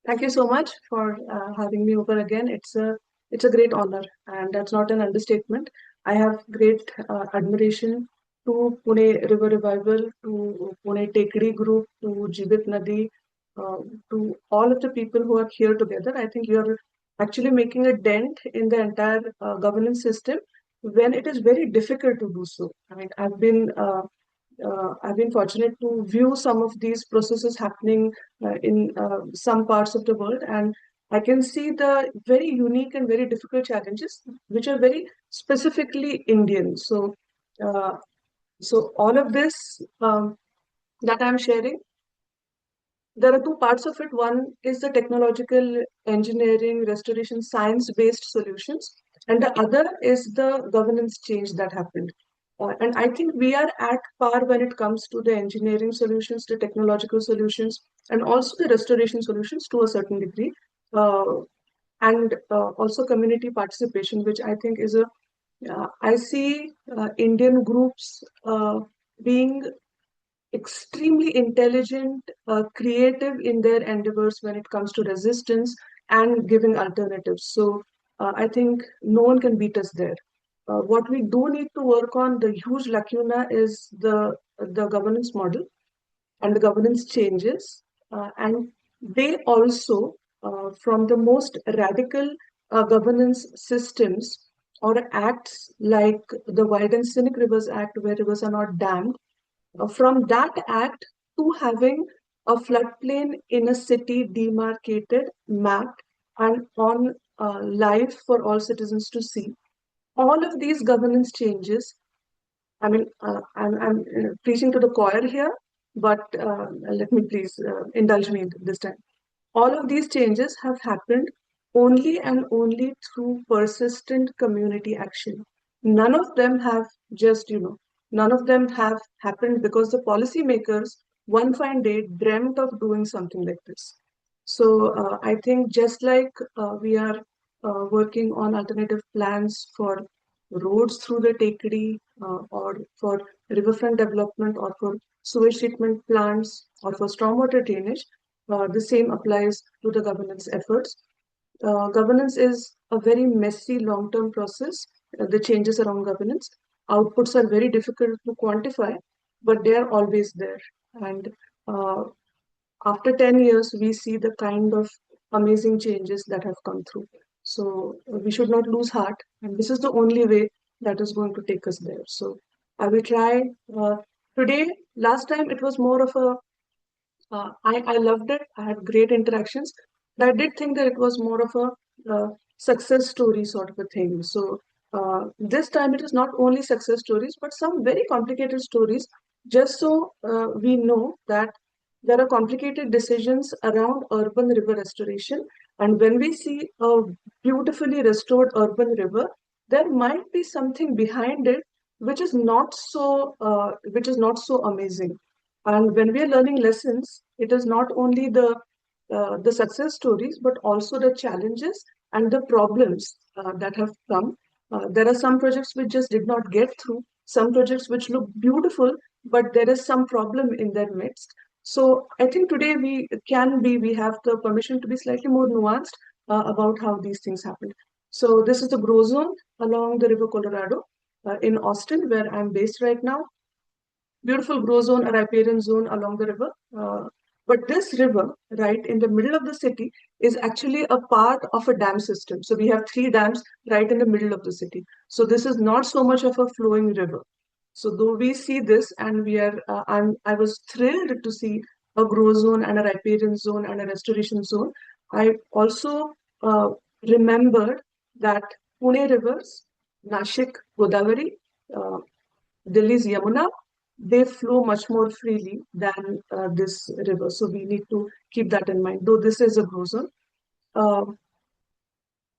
Thank you so much for having me over again. It's a great honor, and that's not an understatement. I have great admiration to Pune River Revival, to Pune Tekdi Group, to Jibit Nadi, to all of the people who are here together. I think you're actually making a dent in the entire governance system when it is very difficult to do so. I mean, I've been fortunate to view some of these processes happening in some parts of the world, and I can see the very unique and very difficult challenges, which are very specifically Indian. Uh, so all of this that I'm sharing, there are two parts of it. One is the technological engineering, restoration, science-based solutions, and the other is the governance change that happened. And I think we are at par when it comes to the engineering solutions, the technological solutions, and also the restoration solutions to a certain degree, uh, and also community participation, which I think is a I see Indian groups being extremely intelligent, creative in their endeavors when it comes to resistance and giving alternatives. So I think no one can beat us there. What we do need to work on, the huge lacuna, is the governance model and the governance changes. And they also, from the most radical governance systems or acts like the Wild and Scenic Rivers Act, where rivers are not dammed, from that act to having a floodplain in a city demarcated, mapped, and on live for all citizens to see. All of these governance changes, I'm preaching to the choir here, but let me please indulge me this time. All of these changes have happened only and only through persistent community action. None of them have none of them have happened because the policymakers one fine day dreamt of doing something like this. So I think just like we are working on alternative plans for roads through the Tekdi, or for riverfront development, or for sewage treatment plants, or for stormwater drainage, the same applies to the governance efforts. Governance is a very messy long-term process. The changes around governance, outputs are very difficult to quantify, but they are always there. And uh, after 10 years, we see the kind of amazing changes that have come through. So we should not lose heart. And this is the only way that is going to take us there. So I will try today. Last time it was more of a I loved it. I had great interactions. But I did think that it was more of a success story sort of a thing. So this time it is not only success stories, but some very complicated stories, just so we know that there are complicated decisions around urban river restoration. And when we see a beautifully restored urban river, there might be something behind it which is not so amazing. And when we are learning lessons, it is not only the success stories, but also the challenges and the problems that have come. There are some projects which just did not get through, some projects which look beautiful, but there is some problem in their midst. So I think today we have the permission to be slightly more nuanced about how these things happen. So this is the grow zone along the River Colorado in Austin, where I'm based right now. Beautiful grow zone, a riparian zone along the river. But this river, right in the middle of the city, is actually a part of a dam system. So we have three dams right in the middle of the city. So this is not so much of a flowing river. So though we see this, and I was thrilled to see a grow zone and a riparian zone and a restoration zone. I also remembered that Pune rivers, Nashik, Godavari, uh, Delhi's Yamuna, they flow much more freely than this river. So we need to keep that in mind, though this is a grow zone. Uh,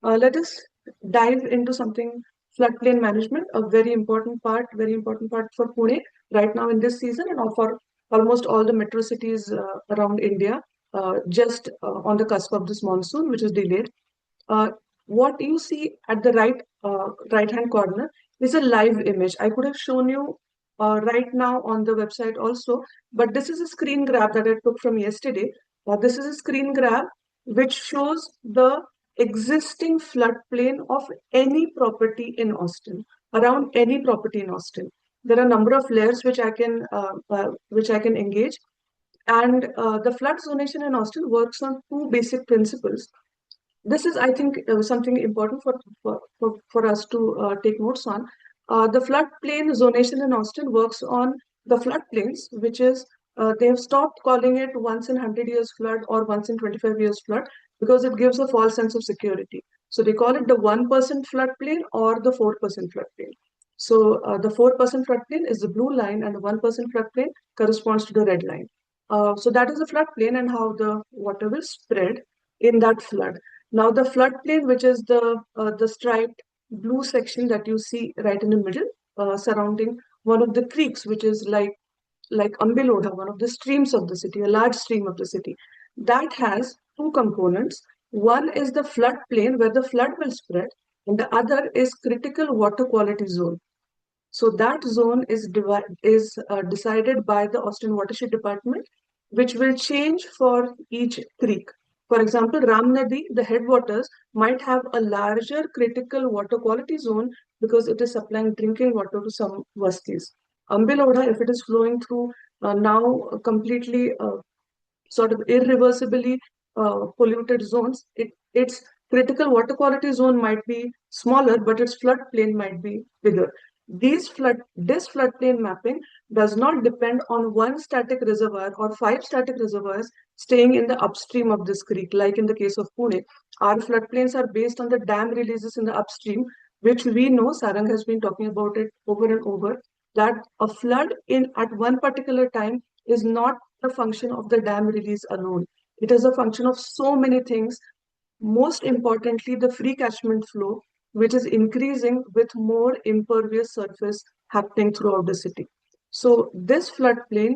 let us dive into something floodplain management, a very important part for Pune right now in this season, and for almost all the metro cities around India, just on the cusp of this monsoon, which is delayed. Uh, what you see at the right hand corner is a live image. I could have shown you right now on the website also, but this is a screen grab that I took from yesterday. This is a screen grab which shows the existing floodplain of any property in Austin, around any property in Austin. There are a number of layers which I can engage, and the flood zonation in Austin works on two basic principles. This is, I think, something important for us to take notes on. The floodplain zonation in Austin works on the floodplains, which is they have stopped calling it once in 100 years flood or once in 25 years flood because it gives a false sense of security. So they call it the 1% floodplain or the 4% floodplain. So the 4% floodplain is the blue line, and the 1% floodplain corresponds to the red line. So that is the floodplain and how the water will spread in that flood. Now the floodplain, which is the striped blue section that you see right in the middle, surrounding one of the creeks, which is like Ambiloda, one of the streams of the city, a large stream of the city, that has two components. One is the floodplain where the flood will spread, and the other is critical water quality zone. So that zone is decided by the Austin Watershed Department, which will change for each creek. For example, Ram Nadi, the headwaters, might have a larger critical water quality zone because it is supplying drinking water to some vastis. Ambiloda, if it is flowing through now completely sort of irreversibly polluted zones, its critical water quality zone might be smaller, but its floodplain might be bigger. This floodplain mapping does not depend on one static reservoir or five static reservoirs staying in the upstream of this creek, like in the case of Pune. Our floodplains are based on the dam releases in the upstream, which we know, Sarang has been talking about it over and over, that a flood in at one particular time is not a function of the dam release alone. It is a function of so many things, most importantly, the free catchment flow, which is increasing with more impervious surface happening throughout the city. So this floodplain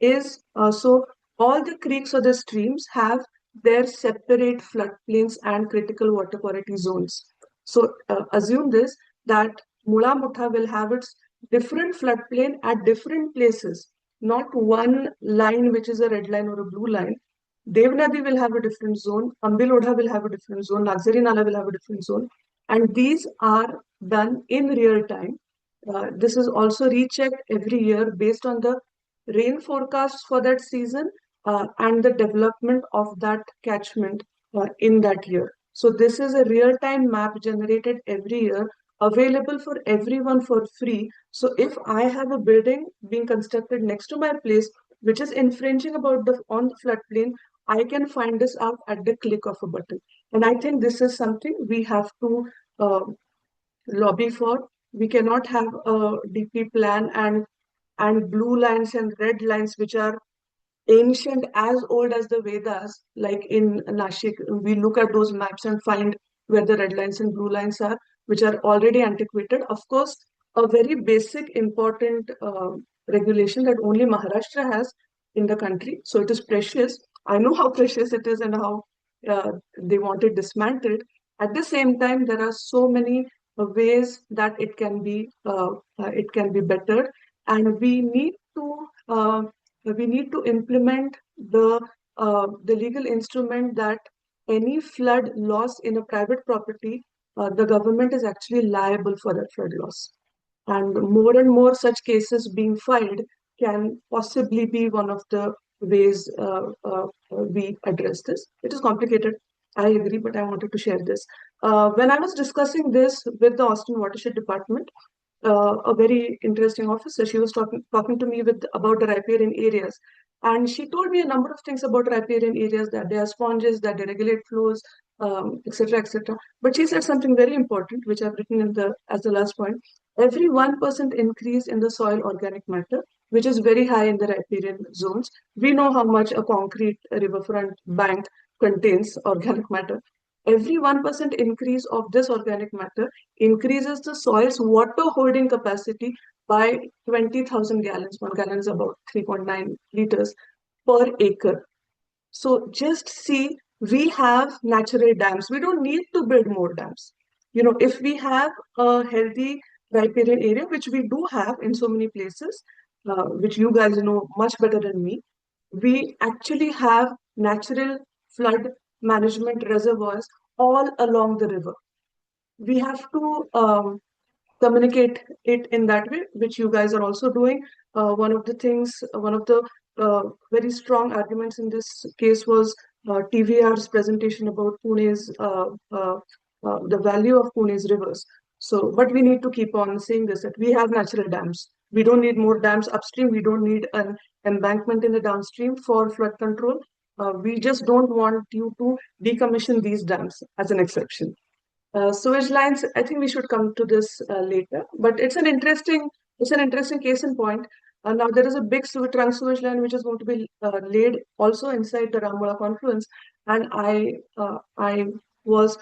is so all the creeks or the streams have their separate floodplains and critical water quality zones. So assume this, that Mula Mutha will have its different floodplain at different places, not one line which is a red line or a blue line. Devnadi will have a different zone, Ambiloda will have a different zone, Laxari Nala will have a different zone, and these are done in real time. This is also rechecked every year based on the rain forecasts for that season and the development of that catchment in that year. So this is a real-time map generated every year, available for everyone for free. So if I have a building being constructed next to my place, which is infringing about the on the floodplain, I can find this out at the click of a button. And I think this is something we have to uh, lobby for. We cannot have a DP plan and blue lines and red lines which are ancient, as old as the Vedas, like in Nashik. We look at those maps and find where the red lines and blue lines are, which are already antiquated. Of course, a very basic, important regulation that only Maharashtra has in the country. So it is precious. I know how precious it is and how they want it dismantled. At the same time, there are so many ways that it can be bettered, and we need to implement the legal instrument that any flood loss in a private property, the government is actually liable for that flood loss. And more such cases being filed can possibly be one of the ways we address this. It is complicated, I agree, but I wanted to share this. When I was discussing this with the Austin Watershed Department, a very interesting officer. She was talking to me about the riparian areas, and she told me a number of things about riparian areas, that they are sponges, that they regulate flows, etc., etc. But she said something very important, which I've written in the as the last point. Every 1% increase in the soil organic matter, which is very high in the riparian zones, we know how much a concrete riverfront bank contains organic matter. Every 1% increase of this organic matter increases the soil's water holding capacity by 20,000 gallons. 1 gallon is about 3.9 liters per acre. So just see, we have natural dams. We don't need to build more dams. If we have a healthy riparian area, which we do have in so many places, which you guys know much better than me, we actually have natural flood management reservoirs all along the river. We have to communicate it in that way, which you guys are also doing. One of the very strong arguments in this case was TVR's presentation about the value of Pune's rivers. So, but we need to keep on saying this, that we have natural dams. We don't need more dams upstream. We don't need an embankment in the downstream for flood control. We just don't want you to decommission these dams as an exception. Sewage lines, I think we should come to this later, but it's an interesting case in point. Now there is a big trunk sewage line which is going to be laid also inside the Ramula confluence, and I was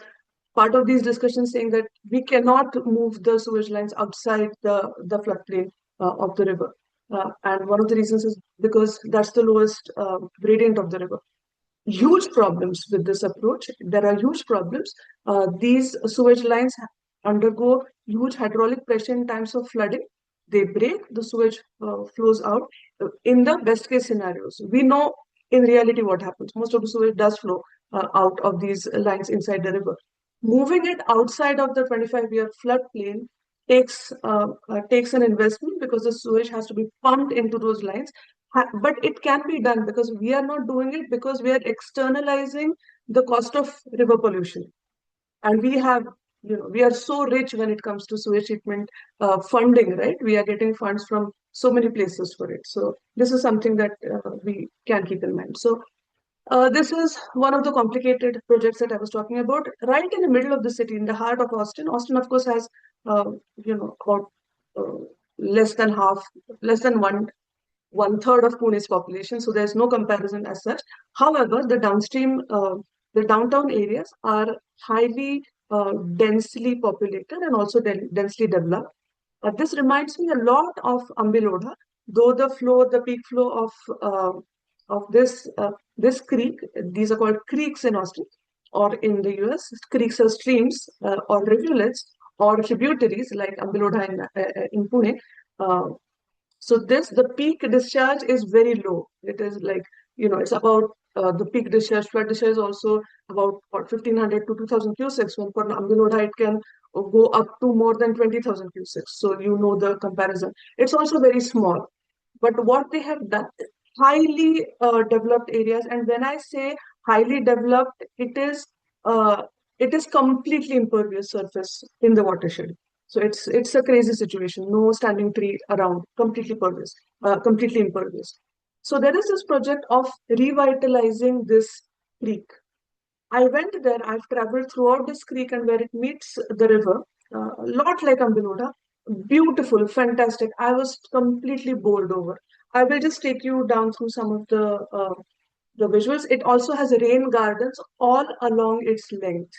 part of these discussions saying that we cannot move the sewage lines outside the floodplain of the river, and one of the reasons is because that's the lowest gradient of the river. Huge problems with this approach. There are huge problems. These sewage lines undergo huge hydraulic pressure in times of flooding. They break, the sewage flows out. In the best case scenarios, we know in reality what happens. Most of the sewage does flow out of these lines inside the river. Moving it outside of the 25-year floodplain takes an investment because the sewage has to be pumped into those lines, but it can be done because we are not doing it because we are externalizing the cost of river pollution. And we are so rich when it comes to sewage treatment funding, right? We are getting funds from so many places for it. So this is something that we can keep in mind. So this is one of the complicated projects that I was talking about, right in the middle of the city, in the heart of Austin. Austin, of course, has about less than half, less than one third of Pune's population, so there's no comparison as such. However, the downtown areas are highly densely populated and also densely developed. This reminds me a lot of Ambiloda, though the peak flow of this creek, these are called creeks in Austin or in the US. Creeks are streams or rivulets or tributaries like Ambiloda in Pune. Uh, so the peak discharge is very low. It is like, it's about the peak discharge. Flood discharge is also about 1,500 to 2,000 cusecs. When for Ambiloda, it can go up to more than 20,000 cusecs. So you know the comparison. It's also very small. But what they have done, highly developed areas, and when I say highly developed, uh, it is completely impervious surface in the watershed. So it's a crazy situation. No standing tree around, completely impervious. So there is this project of revitalizing this creek. I went there, I've traveled throughout this creek and where it meets the river, a lot like Ambiloda. Beautiful, fantastic. I was completely bowled over. I will just take you down through some of the visuals. It also has rain gardens all along its length.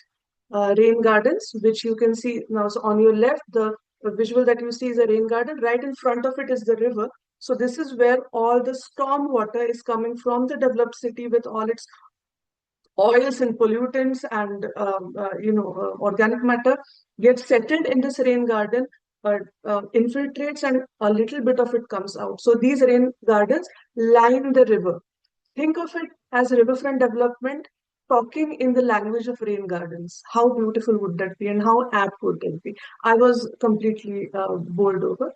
Rain gardens, which you can see now. So on your left, the visual that you see is a rain garden. Right in front of it is the river. So this is where all the storm water is coming from the developed city with all its oils and pollutants and organic matter gets settled in this rain garden, infiltrates, and a little bit of it comes out. So these rain gardens line the river. Think of it as riverfront development talking in the language of rain gardens. How beautiful would that be, and how apt would that be? I was completely bowled over.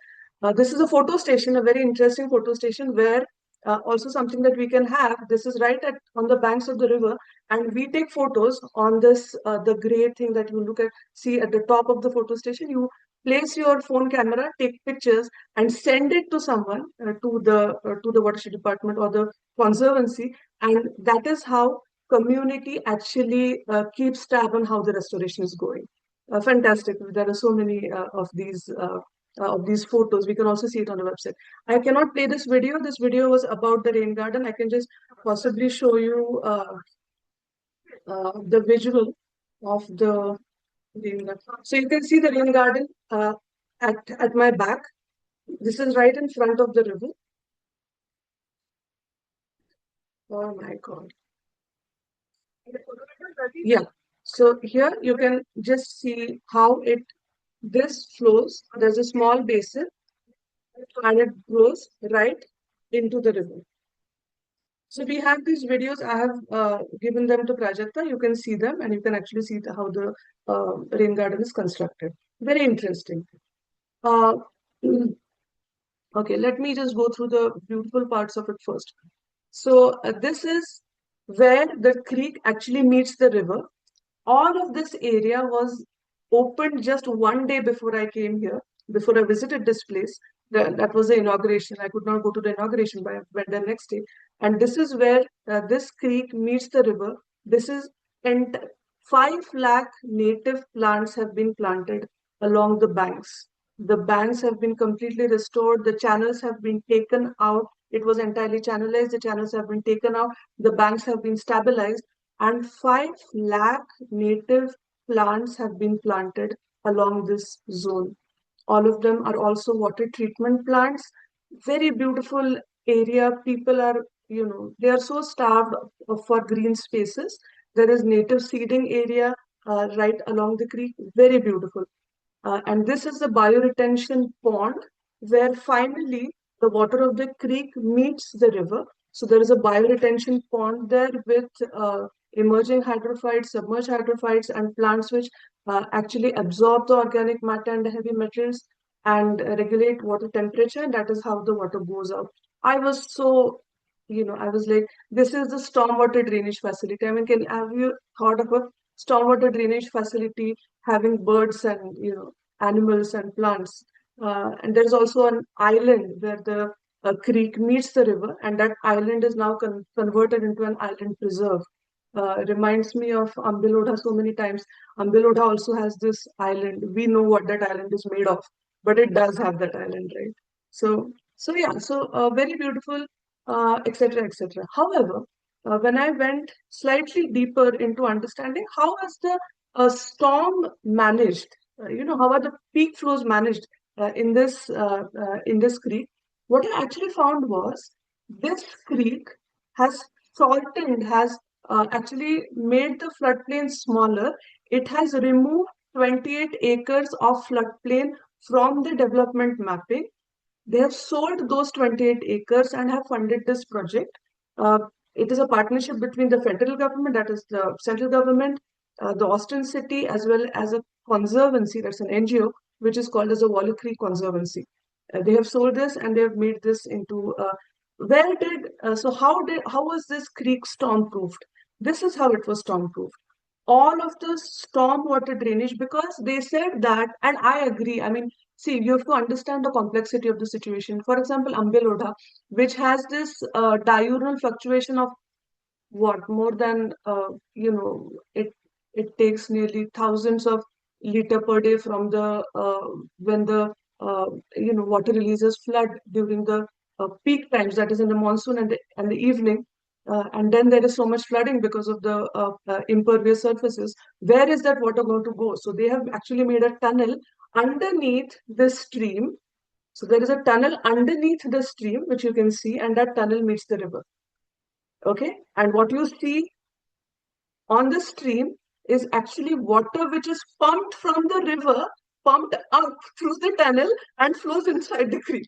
This is a photo station, a very interesting photo station where also something that we can have. This is right on the banks of the river, and we take photos on this the gray thing that you see at the top of the photo station. You place your phone camera, take pictures, and send it to someone, to the watershed department or the conservancy, and that is how community actually keeps tab on how the restoration is going. Fantastic. There are so many of these photos. We can also see it on the website. I cannot play this video. This video was about the rain garden. I can just possibly show you the visual of the rain garden. So you can see the rain garden at my back. This is right in front of the river. Oh my God. Yeah. So here you can just see how this flows. There's a small basin and it goes right into the river. So we have these videos. I have given them to Prajakta. You can see them, and you can actually see how the rain garden is constructed. Very interesting. Uh, okay, let me just go through the beautiful parts of it first. So this is where the creek actually meets the river. All of this area was opened just one day before I came here, before I visited this place. That was the inauguration. I could not go to the inauguration, but I went there next day. And this is where this creek meets the river. This is, and 5 lakh native plants have been planted along the banks. The banks have been completely restored. The channels have been taken out. It was entirely channelized. The channels have been taken out. The banks have been stabilized, and 5 lakh native plants have been planted along this zone. All of them are also water treatment plants. Very beautiful area. People are, they are so starved for green spaces. There is native seeding area right along the creek. Very beautiful. And this is the bioretention pond where finally the water of the creek meets the river. So there is a bioretention pond there with emerging hydrophytes, submerged hydrophytes, and plants which actually absorb the organic matter and the heavy metals and regulate water temperature. And that is how the water goes out. I was so, I was like, this is the stormwater drainage facility. I mean, have you thought of a stormwater drainage facility having birds and animals and plants? And there's also an island where the creek meets the river, and that island is now converted into an island preserve. Reminds me of Ambiloda so many times. Ambiloda also has this island. We know what that island is made of, but it does have that island, right? So yeah, so very beautiful, etc., etc. However, when I went slightly deeper into understanding how was the storm managed, how are the peak flows managed in this creek, what I actually found was this creek has shortened, has actually made the floodplain smaller. It has removed 28 acres of floodplain from the development mapping. They have sold those 28 acres and have funded this project. Uh, it is a partnership between the federal government, that is the central government, the Austin city, as well as a conservancy, that's an NGO, which is called as the Waller Creek Conservancy. They have sold this and they have made this into how was this creek storm proofed? This is how it was storm proofed. All of the storm water drainage, because they said that, and I agree. I mean, see, you have to understand the complexity of the situation. For example, Ambeloda, which has this diurnal fluctuation of what more than it takes nearly thousands of liter per day from the when the uh, water releases flood during the peak times, that is in the monsoon and the evening, and then there is so much flooding because of the impervious surfaces. Where is that water going to go? So they have actually made a tunnel underneath the stream. So there is a tunnel underneath the stream which you can see, and that tunnel meets the river. Okay, and what you see on the stream is actually water which is pumped from the river, pumped up through the tunnel and flows inside the creek.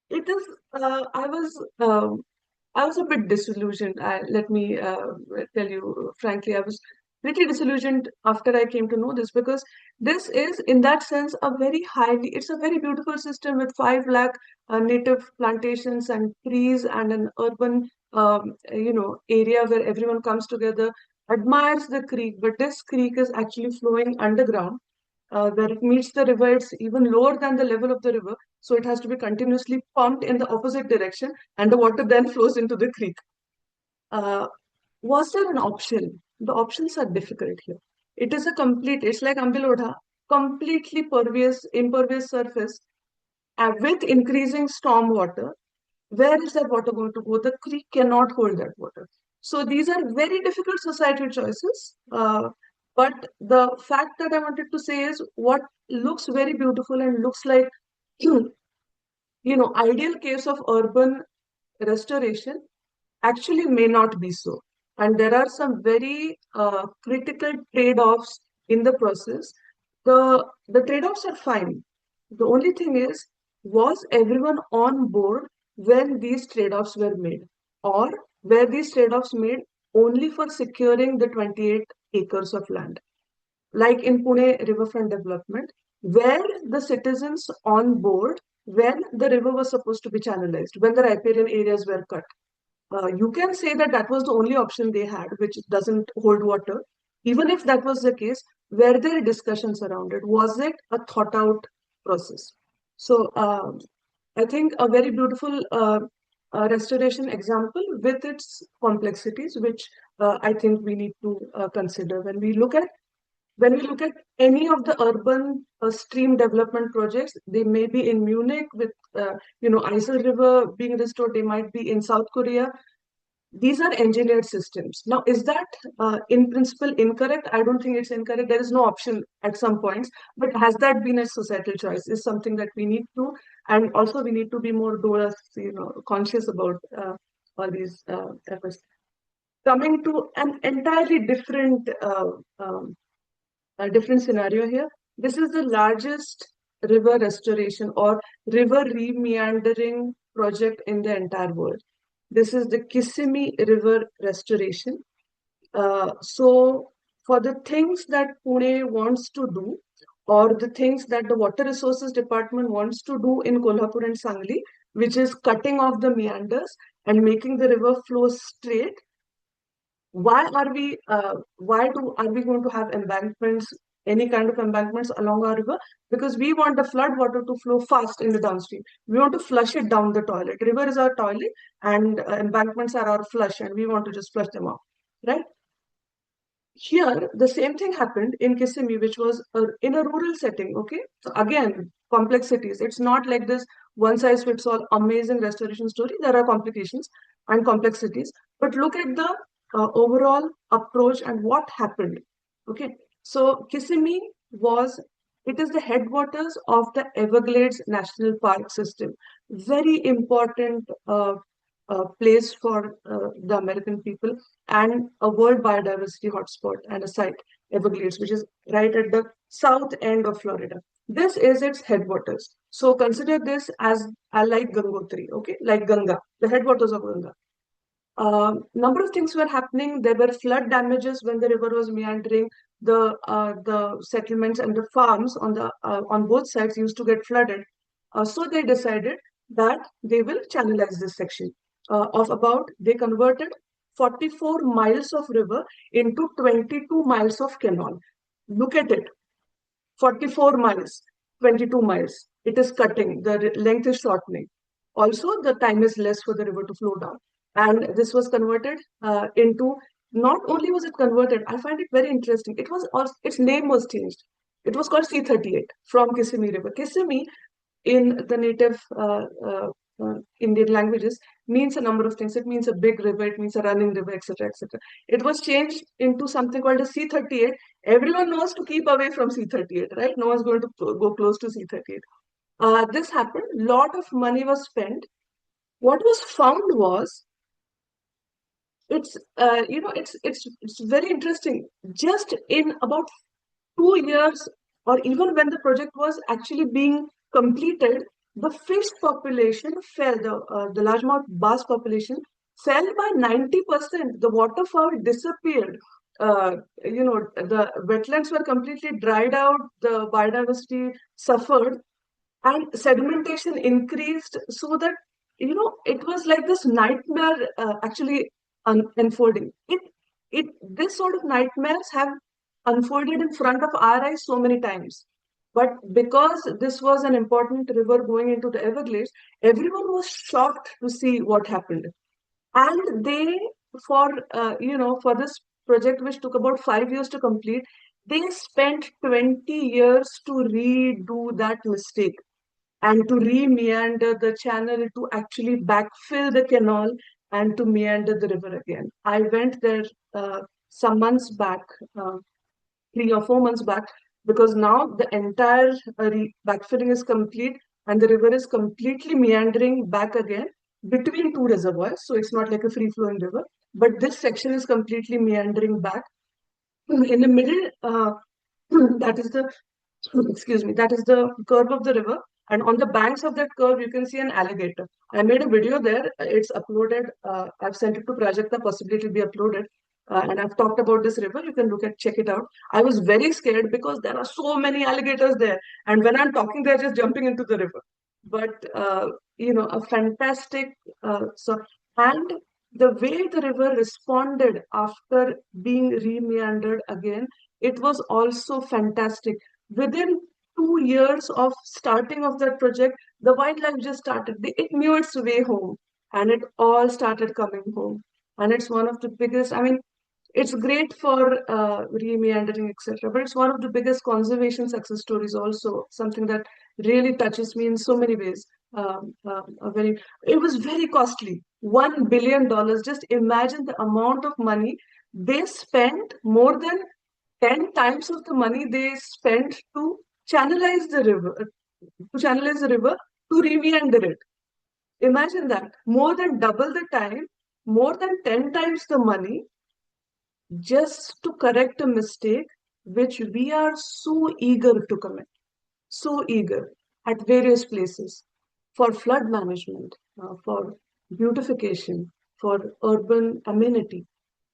It is, I was a bit disillusioned. Let me tell you frankly, I was pretty disillusioned after I came to know this, because this is, in that sense, it's a very beautiful system with 5 lakh native plantations and trees and an urban, area where everyone comes together, admires the creek. But this creek is actually flowing underground. Where it meets the river, it's even lower than the level of the river. So it has to be continuously pumped in the opposite direction, and the water then flows into the creek. Uh, was there an option? The options are difficult here. It's like Ambiloda, completely impervious surface, with increasing storm water. Where is that water going to go? The creek cannot hold that water. So these are very difficult societal choices. But the fact that I wanted to say is what looks very beautiful and looks like, ideal case of urban restoration actually may not be so. And there are some very critical trade-offs in the process. The trade-offs are fine. The only thing is, was everyone on board when these trade-offs were made? Or where these trade-offs made only for securing the 28 acres of land, like in Pune riverfront development, where the citizens on board when the river was supposed to be channelized, when the riparian areas were cut. You can say that that was the only option they had, which doesn't hold water. Even if that was the case, were there discussions around it? Was it a thought out process? So I think a very beautiful restoration example with its complexities, which I think we need to consider when we look at any of the urban stream development projects. They may be in Munich with Isar River being restored. They might be in South Korea. These are engineered systems. Now, is that in principle incorrect? I don't think it's incorrect. There is no option at some points, but has that been a societal choice? Is something that we need to, and also we need to be more conscious about all these efforts. Coming to an entirely different scenario here. This is the largest river restoration or river remeandering project in the entire world. This is the Kissimmee River restoration. So for the things that Pune wants to do, or the things that the Water Resources Department wants to do in Kolhapur and Sangli, which is cutting off the meanders and making the river flow straight, why are we going to have embankments, any kind of embankments along our river? Because we want the flood water to flow fast in the downstream. We want to flush it down the toilet. River is our toilet, and embankments are our flush, and we want to just flush them out, right? Here, the same thing happened in Kissimmee, which was in a rural setting. Okay, so again, complexities. It's not like this one size fits all amazing restoration story. There are complications and complexities, but look at the overall approach and what happened. Okay, so Kissimmee it is the headwaters of the Everglades National Park system. Very important place for the American people, and a world biodiversity hotspot and a site, Everglades, which is right at the south end of Florida. This is its headwaters. So consider this as like Gangotri, okay, like Ganga, the headwaters of Ganga. Number of things were happening. There were flood damages when the river was meandering. The settlements and the farms on both sides used to get flooded. So they decided that they will channelize this section they converted 44 miles of river into 22 miles of canal. Look at it, 44 miles, 22 miles. It is cutting, the length is shortening. Also, the time is less for the river to flow down. And this was converted into, not only was it converted, I find it very interesting. Its name was changed. It was called C38 from Kissimmee River. Kissimmee in the native Indian languages means a number of things. It means a big river, it means a running river, etc., etc. It was changed into something called a C38. Everyone knows to keep away from C38, right? No one's going to go close to C38. This happened. Lot of money was spent. What was found was it's very interesting. Just in about 2 years, or even when the project was actually being completed, the fish population fell, the largemouth bass population fell by 90%. The waterfowl disappeared. The wetlands were completely dried out, the biodiversity suffered, and sedimentation increased, so that it was like this nightmare actually unfolding. This sort of nightmares have unfolded in front of our eyes so many times. But because this was an important river going into the Everglades, everyone was shocked to see what happened. And they, for this project, which took about 5 years to complete, they spent 20 years to redo that mistake and to re-meander the channel, to actually backfill the canal and to meander the river again. I went there some months back, 3 or 4 months back, because now the entire backfilling is complete and the river is completely meandering back again between two reservoirs. So it's not like a free-flowing river, but this section is completely meandering back. In the middle, that is the excuse me, that is the curve of the river. And on the banks of that curve, you can see an alligator. I made a video there. It's uploaded. I've sent it to Prajakta. Possibly it will be uploaded. And I've talked about this river. You can check it out. I was very scared because there are so many alligators there. And when I'm talking, they're just jumping into the river. But, a fantastic, and the way the river responded after being re-meandered again, it was also fantastic. Within 2 years of starting of that project, the wildlife just started. It knew its way home, and it all started coming home. And it's one of the biggest. I mean, it's great for re-meandering, etc. But it's one of the biggest conservation success stories. Also, something that really touches me in so many ways. It was very costly. $1 billion. Just imagine the amount of money they spent. More than 10 times of the money they spent to channelize the river, to re-meander it. Imagine that. More than double the time, more than 10 times the money, just to correct a mistake which we are so eager to commit, so eager at various places for flood management, for beautification, for urban amenity.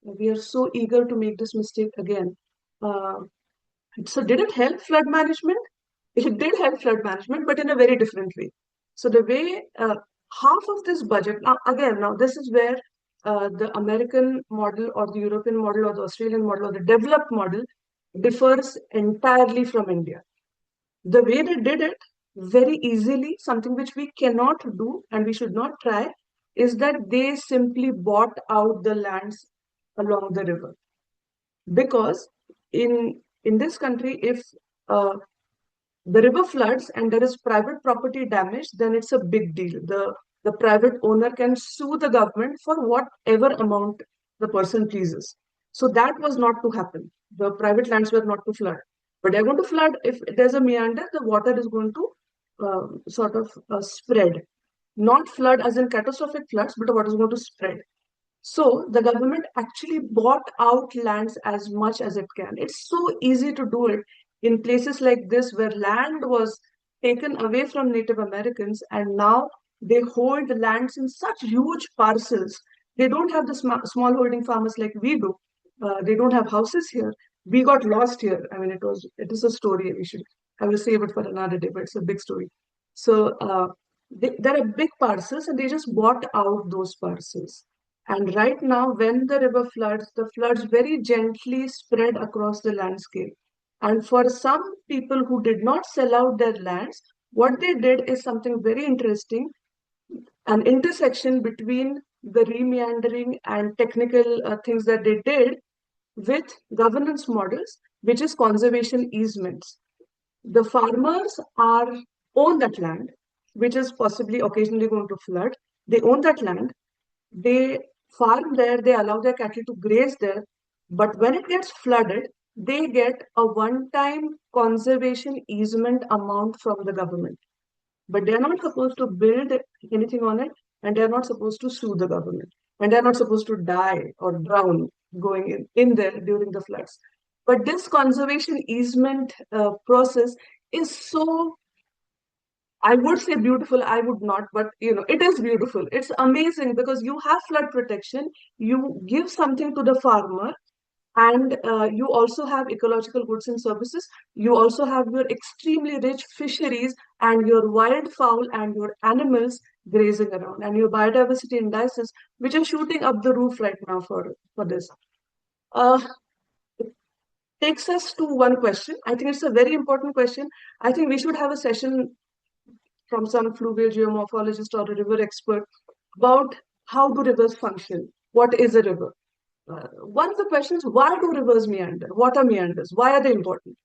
We are so eager to make this mistake again. Uh, so did it help flood management? It did help flood management, but in a very different way. So the way half of this budget, now this is where the American model or the European model or the Australian model or the developed model differs entirely from India. The way they did it very easily, something which we cannot do and we should not try, is that they simply bought out the lands along the river. Because in this country, if the river floods and there is private property damage, then it's a big deal. The private owner can sue the government for whatever amount the person pleases. So that was not to happen. The private lands were not to flood. But they're going to flood. If there's a meander, the water is going to spread. Not flood as in catastrophic floods, but the water is going to spread. So the government actually bought out lands as much as it can. It's so easy to do it in places like this where land was taken away from Native Americans and now they hold the lands in such huge parcels. They don't have the small holding farmers like we do. They don't have houses here. We got lost here. I mean, it is a story. I will save it for another day, but it's a big story. So there are big parcels and they just bought out those parcels. And right now, when the river floods, the floods very gently spread across the landscape. And for some people who did not sell out their lands, what they did is something very interesting, an intersection between the remeandering and technical things that they did with governance models, which is conservation easements. The farmers own that land, which is possibly occasionally going to flood. They own that land. They farm there, they allow their cattle to graze there, but when it gets flooded, they get a one-time conservation easement amount from the government. But they're not supposed to build anything on it, and they're not supposed to sue the government, and they're not supposed to die or drown going in there during the floods. But this conservation easement process is so, I would say beautiful, I would not, but it is beautiful. It's amazing because you have flood protection, you give something to the farmer, and you also have ecological goods and services. You also have your extremely rich fisheries and your wildfowl and your animals grazing around, and your biodiversity indices, which are shooting up the roof right now for this. It takes us to one question. I think it's a very important question. I think we should have a session from some fluvial geomorphologist or a river expert about how do rivers function? What is a river? One of the questions, why do rivers meander? What are meanders? Why are they important?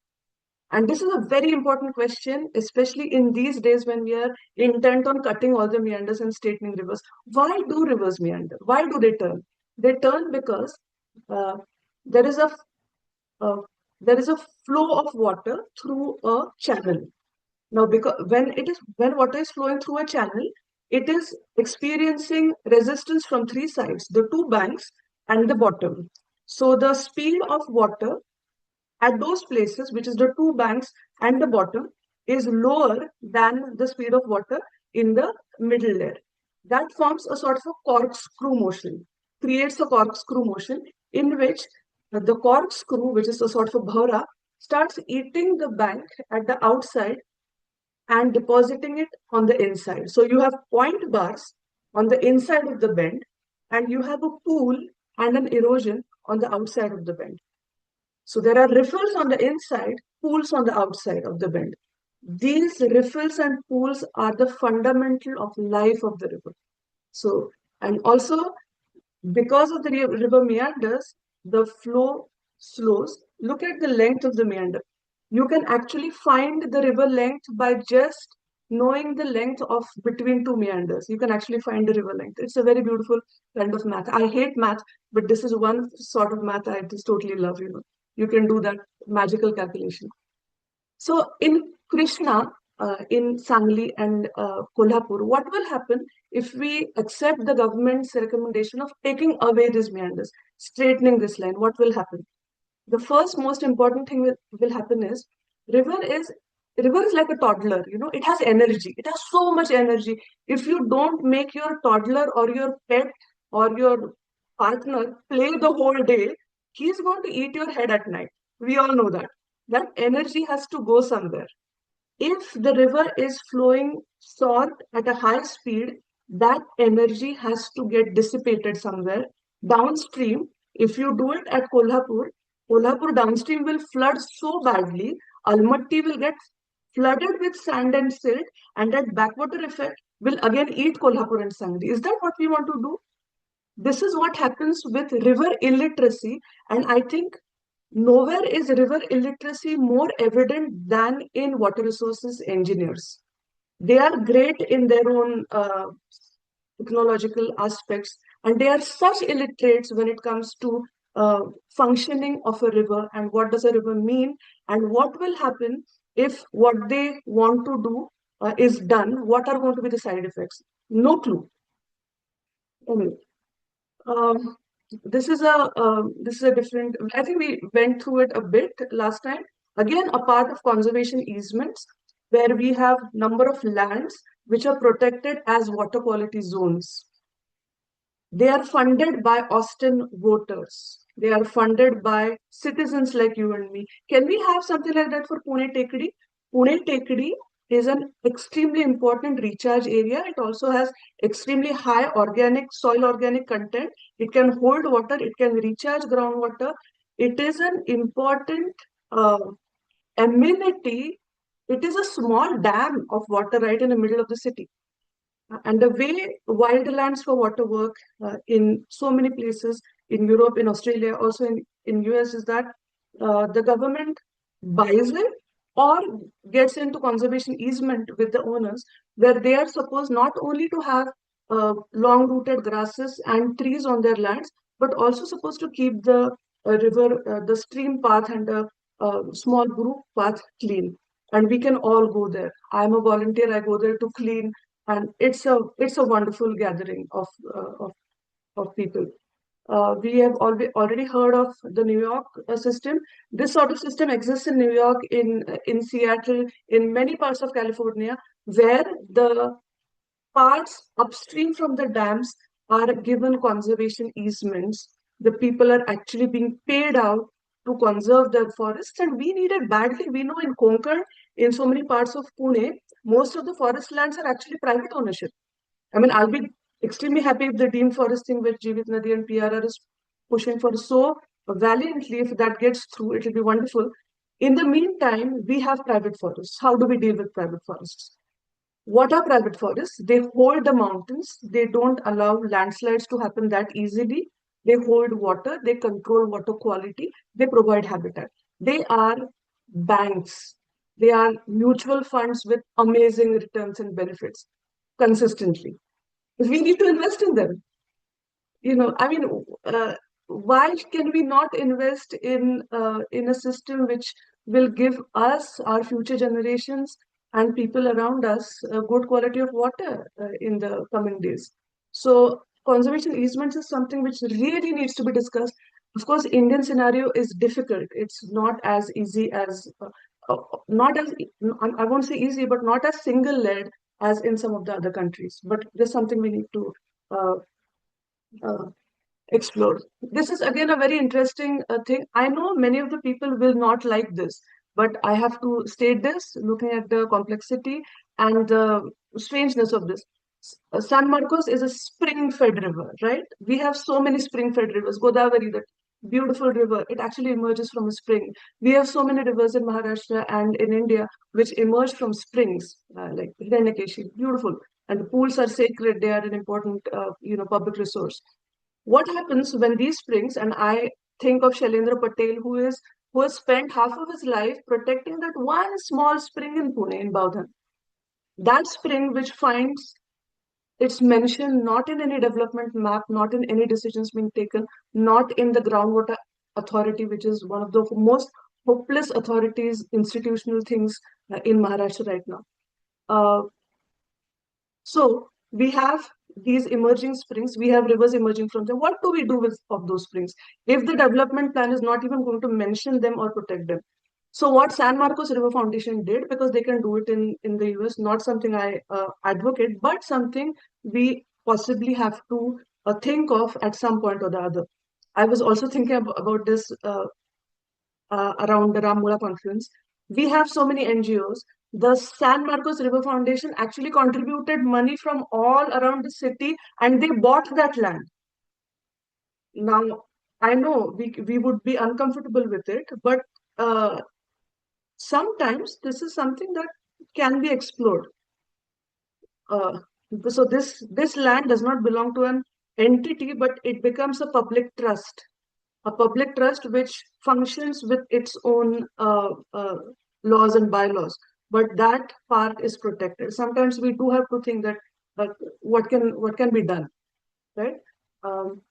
And this is a very important question, especially in these days when we are intent on cutting all the meanders and straightening rivers. Why do rivers meander? Why do they turn? They turn because uh, there is a uh, there is a flow of water through a channel. Now, because when water is flowing through a channel, it is experiencing resistance from three sides, the two banks and the bottom. So the speed of water at those places, which is the two banks and the bottom, is lower than the speed of water in the middle layer. That forms a sort of a corkscrew motion, creates a corkscrew motion in which the corkscrew, which is a sort of a bhaura, starts eating the bank at the outside and depositing it on the inside. So you have point bars on the inside of the bend, and you have a pool and an erosion on the outside of the bend. So there are riffles on the inside, pools on the outside of the bend. These riffles and pools are the fundamental of life of the river. So, and also because of the river meanders, the flow slows. Look at the length of the meander. You can actually find the river length by just knowing the length of between two meanders. You can actually find the river length. It's a very beautiful kind of math. I hate math, but this is one sort of math I just totally love. You can do that magical calculation. So in Krishna, in Sangli and Kolhapur, what will happen if we accept the government's recommendation of taking away these meanders, straightening this line? What will happen? The first most important thing will happen is river is river is like a toddler. It has energy. It has so much energy. If you don't make your toddler or your pet or your partner play the whole day, he's going to eat your head at night. We all know that. That energy has to go somewhere. If the river is flowing south at a high speed, that energy has to get dissipated somewhere downstream. If you do it at Kolhapur downstream will flood so badly, Almaty will get flooded with sand and silt, and that backwater effect will again eat Kolhapur and Sangli. Is that what we want to do? This is what happens with river illiteracy, and I think nowhere is river illiteracy more evident than in water resources engineers. They are great in their own technological aspects, and they are such illiterates when it comes to functioning of a river and what does a river mean and what will happen if what they want to do is done. What are going to be the side effects? No clue. Anyway, um, this is a different. I think we went through it a bit last time. Again, a part of conservation easements where we have number of lands which are protected as water quality zones. They are funded by Austin voters. They are funded by citizens like you and me. Can we have something like that for Pune Tekadi? Pune Tekadi is an extremely important recharge area. It also has extremely high soil organic content. It can hold water. It can recharge groundwater. It is an important amenity. It is a small dam of water right in the middle of the city. And the way wildlands for water work in so many places in Europe, in Australia, also in US is that the government buys it or gets into conservation easement with the owners where they are supposed not only to have long-rooted grasses and trees on their lands, but also supposed to keep the river, the stream path and the small brook path clean. And we can all go there. I'm a volunteer. I go there to clean, and it's a wonderful gathering of people. We have already heard of the New York system. This sort of system exists in New York, in Seattle, in many parts of California, where the parts upstream from the dams are given conservation easements. The people are actually being paid out to conserve their forests, and we need it badly. We know in Konkan, in so many parts of Pune, most of the forest lands are actually private ownership. I mean, I'll be extremely happy if the deemed forest thing which Jeevit Nadi and PRR is pushing for so valiantly. If that gets through, it will be wonderful. In the meantime, we have private forests. How do we deal with private forests? What are private forests? They hold the mountains. They don't allow landslides to happen that easily. They hold water. They control water quality. They provide habitat. They are banks. They are mutual funds with amazing returns and benefits consistently. We need to invest in them. I mean, why can we not invest in a system which will give us, our future generations, and people around us a good quality of water in the coming days? So conservation easements is something which really needs to be discussed. Of course, Indian scenario is difficult. It's not as easy as not as, I won't say easy, but not as single led as in some of the other countries. But this is something we need to uh, uh, explore. This is again a very interesting thing. I know many of the people will not like this, but I have to state this looking at the complexity and the strangeness of this. San Marcos is a spring-fed river, right? We have so many spring-fed rivers. Godavari, that beautiful river, it actually emerges from a spring. We have so many rivers in Maharashtra and in India which emerge from springs, like Hiranyakeshi, beautiful. And the pools are sacred; they are an important, public resource. What happens when these springs, and I think of Shailendra Patel, who has spent half of his life protecting that one small spring in Pune, in Baudhan. That spring which finds its mention not in any development map, not in any decisions being taken, not in the groundwater authority, which is one of the most hopeless authorities, institutional things in Maharashtra right now. Uh, So we have these emerging springs, we have rivers emerging from them. What do we do with of those springs if the development plan is not even going to mention them or protect them? So what San Marcos River Foundation did, because they can do it in the US, not something I advocate, but something we possibly have to think of at some point or the other. I was also thinking about this around the Ramula conference. We have so many NGOs. The San Marcos River Foundation actually contributed money from all around the city and they bought that land. Now, I know we would be uncomfortable with it, but uh, sometimes this is something that can be explored. Uh, so this land does not belong to an entity, but it becomes a public trust which functions with its own laws and bylaws. But that part is protected. Sometimes we do have to think that what can be done, right? Um,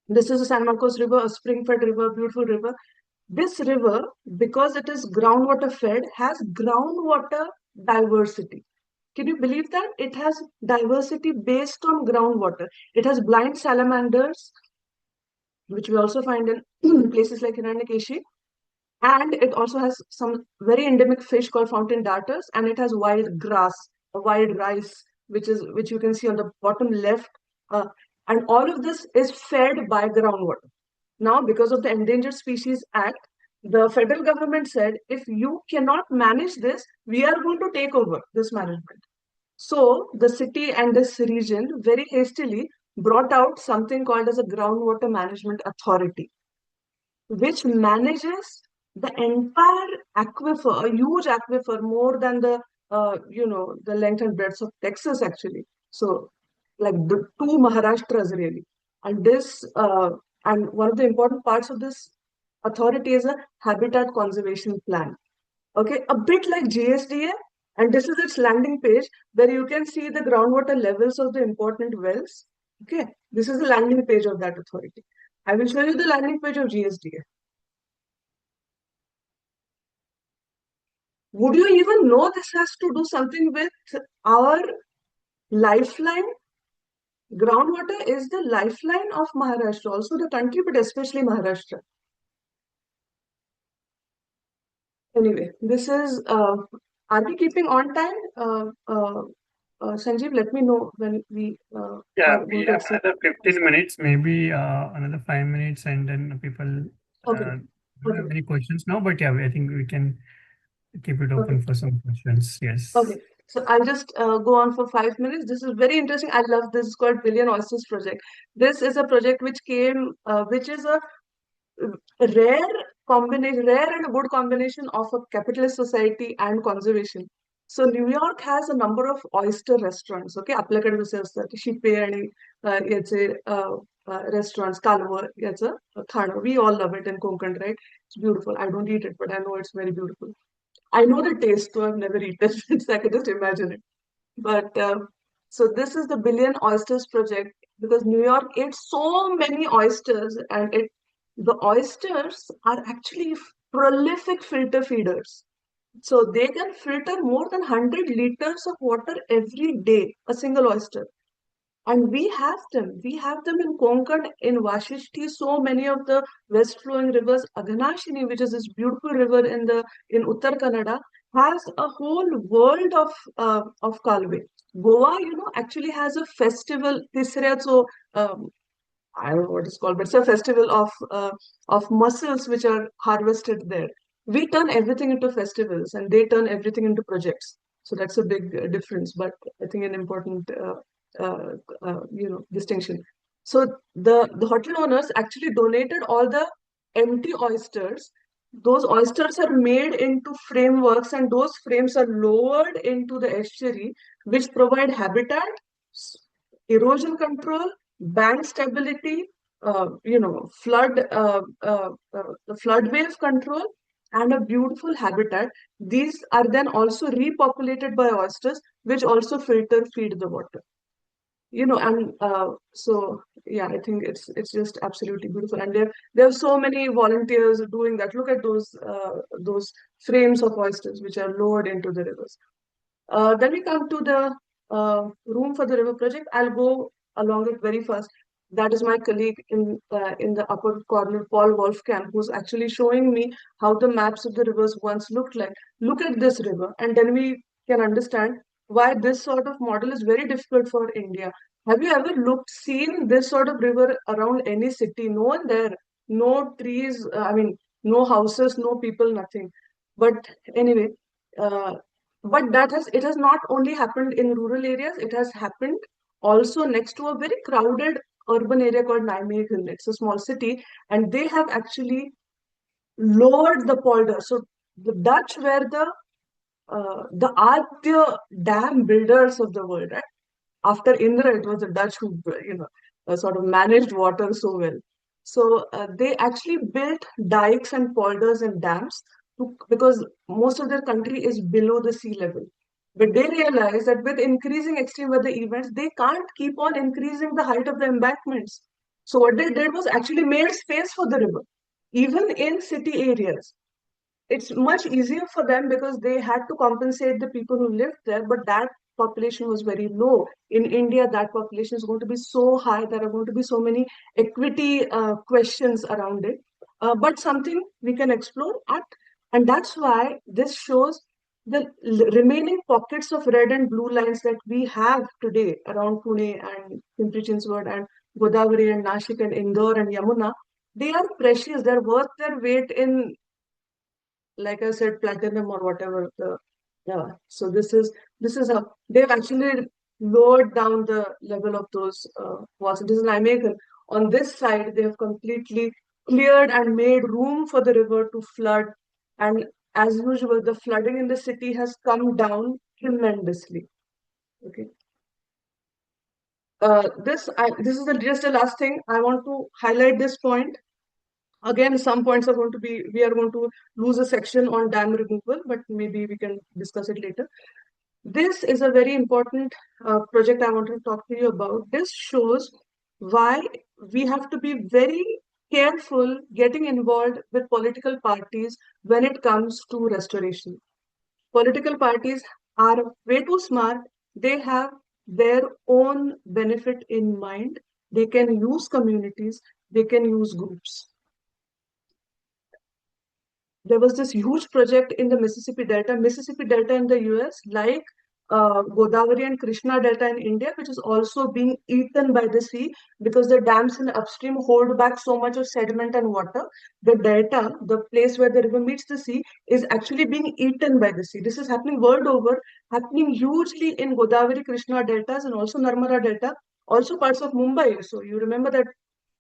this is a San Marcos River, a spring-fed river, beautiful river. This river, because it is groundwater fed, has groundwater diversity. Can you believe that? It has diversity based on groundwater. It has blind salamanders, which we also find in places like Hiranyakeshi. And it also has some very endemic fish called fountain darters, and it has wild grass, a wild rice, which you can see on the bottom left. And all of this is fed by groundwater. Now, because of the Endangered Species Act, the federal government said, if you cannot manage this, we are going to take over this management. So the city and this region very hastily brought out something called as a groundwater management authority, which manages the entire aquifer, a huge aquifer, more than the length and breadth of Texas actually. So, like the two Maharashtras really. And and one of the important parts of this authority is a habitat conservation plan. Okay, a bit like GSDA, and this is its landing page where you can see the groundwater levels of the important wells. Okay, this is the landing page of that authority. I will show you the landing page of GSDA. Would you even know this has to do something with our lifeline? Groundwater is the lifeline of Maharashtra, also the country, but especially Maharashtra. Anyway, this is, are we keeping on time? Sanjeev, let me know when we Yeah, are we going to have exceed. another 15 minutes, maybe another 5 minutes, and then people Okay, don't have okay, any questions now. But yeah, I think we can keep it okay, open for some questions. okay. Yes. So I'll just go on for 5 minutes. This is very interesting. I love this. It's called Billion Oysters Project. This is a project which is a rare rare and a good combination of a capitalist society and conservation. So New York has a number of oyster restaurants. Okay, आपल्याकडे जसे असतात शिपे आणि याचे restaurants, कालवं याचं खाणं. We all love it in Konkan, right? It's beautiful. I don't eat it, but I know it's very beautiful. I know the taste, though I've never eaten it. So I can just imagine it. But so this is the Billion Oysters Project because New York ate so many oysters, and the oysters are actually prolific filter feeders. So they can filter more than 100 liters of water every day, a single oyster. And we have them. We have them in Konkan, in Vashishti, so many of the west flowing rivers. Aghanashini, which is this beautiful river in Uttar Kannada, has a whole world of Kalve. Goa, actually has a festival, Tisre, so I don't know what it's called, but it's a festival of mussels which are harvested there. We turn everything into festivals, and they turn everything into projects. So that's a big difference, but I think an important distinction. So the hotel owners actually donated all the empty oysters. Those oysters are made into frameworks, and those frames are lowered into the estuary, which provide habitat, erosion control, bank stability, the flood wave control, and a beautiful habitat. These are then also repopulated by oysters, which also filter feed the water. And so yeah, I think it's just absolutely beautiful, and there are so many volunteers doing that. Look at those frames of oysters which are lowered into the rivers. Then we come to the Room for the River project. I'll go along it very fast. That is my colleague in the upper corner, Paul Wolfkamp, who's actually showing me how the maps of the rivers once looked like. Look at this river, and then we can understand why this sort of model is very difficult for India. Have you ever seen this sort of river around any city? No one there, no trees, no houses, no people, nothing. But anyway, uh, but it has not only happened in rural areas, it has happened also next to a very crowded urban area called Nijmegen. It's a small city, and they have actually lowered the polder. So the Dutch were the Adya dam builders of the world, right? After Indra, it was the Dutch who, sort of managed water so well. So they actually built dikes and polders and dams because most of their country is below the sea level. But they realized that with increasing extreme weather events, they can't keep on increasing the height of the embankments. So what they did was actually made space for the river, even in city areas. It's much easier for them because they had to compensate the people who lived there, but that population was very low. In India, that population is going to be so high. There are going to be so many equity questions around it. But something we can explore at, and that's why this shows the remaining pockets of red and blue lines that we have today around Pune and Pimpri Chinchwad and Godavari and Nashik and Indore and Yamuna. They are precious. They're worth their weight in, like I said, platinum or whatever. Yeah. So this is how they've actually lowered down the level of those walls. This is Nijmegen. On this side, they have completely cleared and made room for the river to flood. And as usual, the flooding in the city has come down tremendously. Okay. This is just the last thing I want to highlight. This point again, some points are going to be, we are going to lose a section on dam removal, but maybe we can discuss it later. This is a very important project I want to talk to you about. This shows why we have to be very careful getting involved with political parties when it comes to restoration. Political parties are way too smart. They have their own benefit in mind. They can use communities, they can use groups. There was this huge project in the Mississippi Delta in the US, like Godavari and Krishna Delta in India, which is also being eaten by the sea because the dams in upstream hold back so much of sediment and water. The delta, the place where the river meets the sea, is actually being eaten by the sea. This is happening world over, happening hugely in Godavari, Krishna deltas, and also Narmada Delta, also parts of Mumbai. So you remember that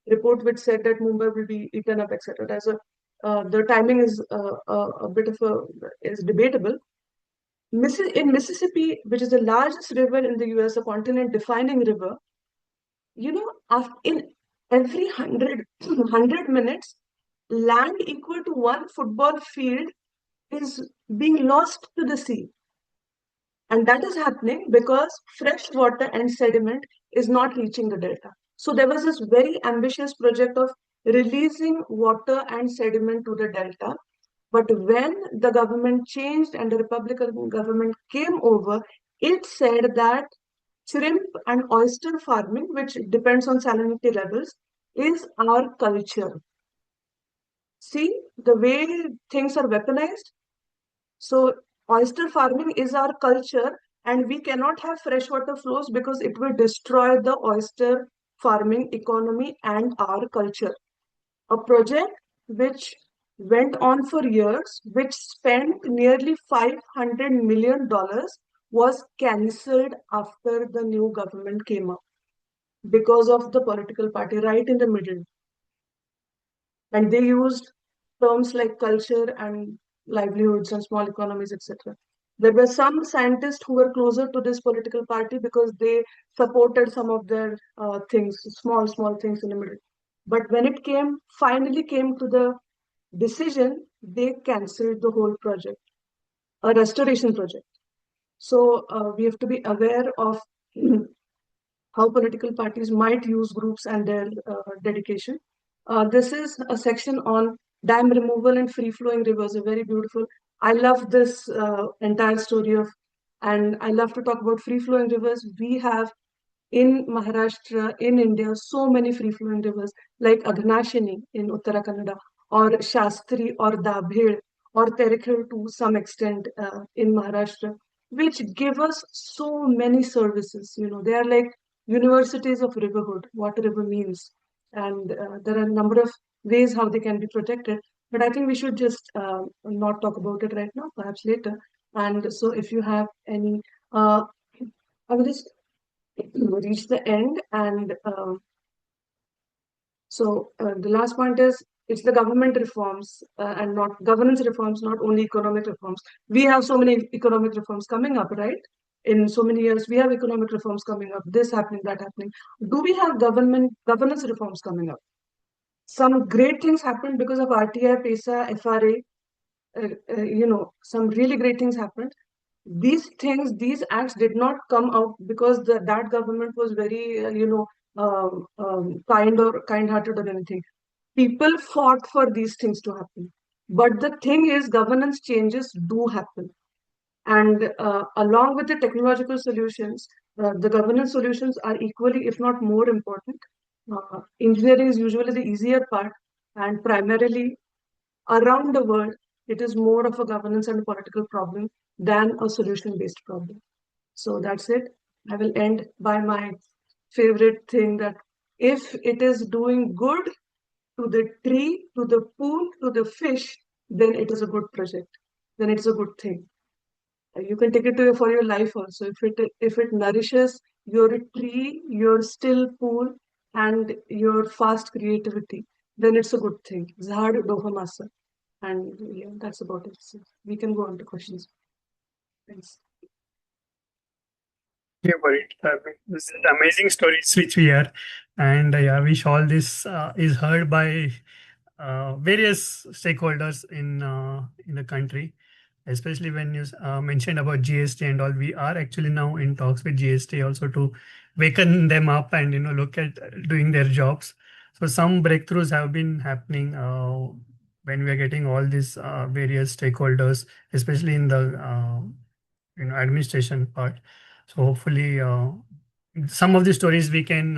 report which said that Mumbai will be eaten up, etc. The timing is a bit of a is debatable. In Mississippi, which is the largest river in the U.S., a continent-defining river, in every 100 minutes, land equal to one football field is being lost to the sea. And that is happening because fresh water and sediment is not reaching the delta. So there was this very ambitious project of releasing water and sediment to the delta. But when the government changed and the Republican government came over, it said that Shrimp and oyster farming, which depends on salinity levels, is our culture. See the way things are weaponized. So, oyster farming is our culture, and we cannot have freshwater flows because it will destroy the oyster farming economy and our culture. A project which went on for years, which spent nearly $500 million, was cancelled after the new government came up because of the political party right in the middle. And they used terms like culture and livelihoods and small economies, etc. There were some scientists who were closer to this political party because they supported some of their things, small things in the middle. But when it finally came to the decision, they cancelled the whole project, a restoration project. So we have to be aware of how political parties might use groups and their dedication. This is a section on dam removal and free flowing rivers, a very beautiful. I love this entire story of, and I love to talk about free flowing rivers. We have in Maharashtra, in India, so many free flowing rivers like Aghnashini in Uttara Kannada, or Shastri, or Dabhel, or Terekhil to some extent in Maharashtra, which give us so many services. They are like universities of riverhood, what river means. And there are a number of ways how they can be protected. But I think we should just not talk about it right now, perhaps later. And so if you have any, I will just reach the end. And the last point is it's the government reforms and not governance reforms, not only economic reforms. We have so many economic reforms coming up, right? In so many years, we have economic reforms coming up, this happening, that happening. Do we have governance reforms coming up? Some great things happened because of RTI, PESA, FRA. Some really great things happened. These acts did not come out because that government was very, kind-hearted or anything. People fought for these things to happen. But the thing is, governance changes do happen. And along with the technological solutions, the governance solutions are equally, if not more important. Engineering is usually the easier part, and primarily around the world, it is more of a governance and political problem than a solution based problem. So that's it. I will end by my favorite thing that if it is doing good to the tree, to the pool, to the fish, then it is a good project. Then it's a good thing. You can take it for your life also. If it nourishes your tree, your still pool, and your fast creativity, then it's a good thing. Zhad doha masa. And yeah, that's about it. So we can go on to questions. Thanks. Yeah, Parit. This is amazing stories which we hear, and I wish all this is heard by various stakeholders in the country, especially when you mentioned about GST and all. We are actually now in talks with GST also to waken them up and look at doing their jobs. So some breakthroughs have been happening when we are getting all these various stakeholders, especially in the administration part. So hopefully, some of the stories we can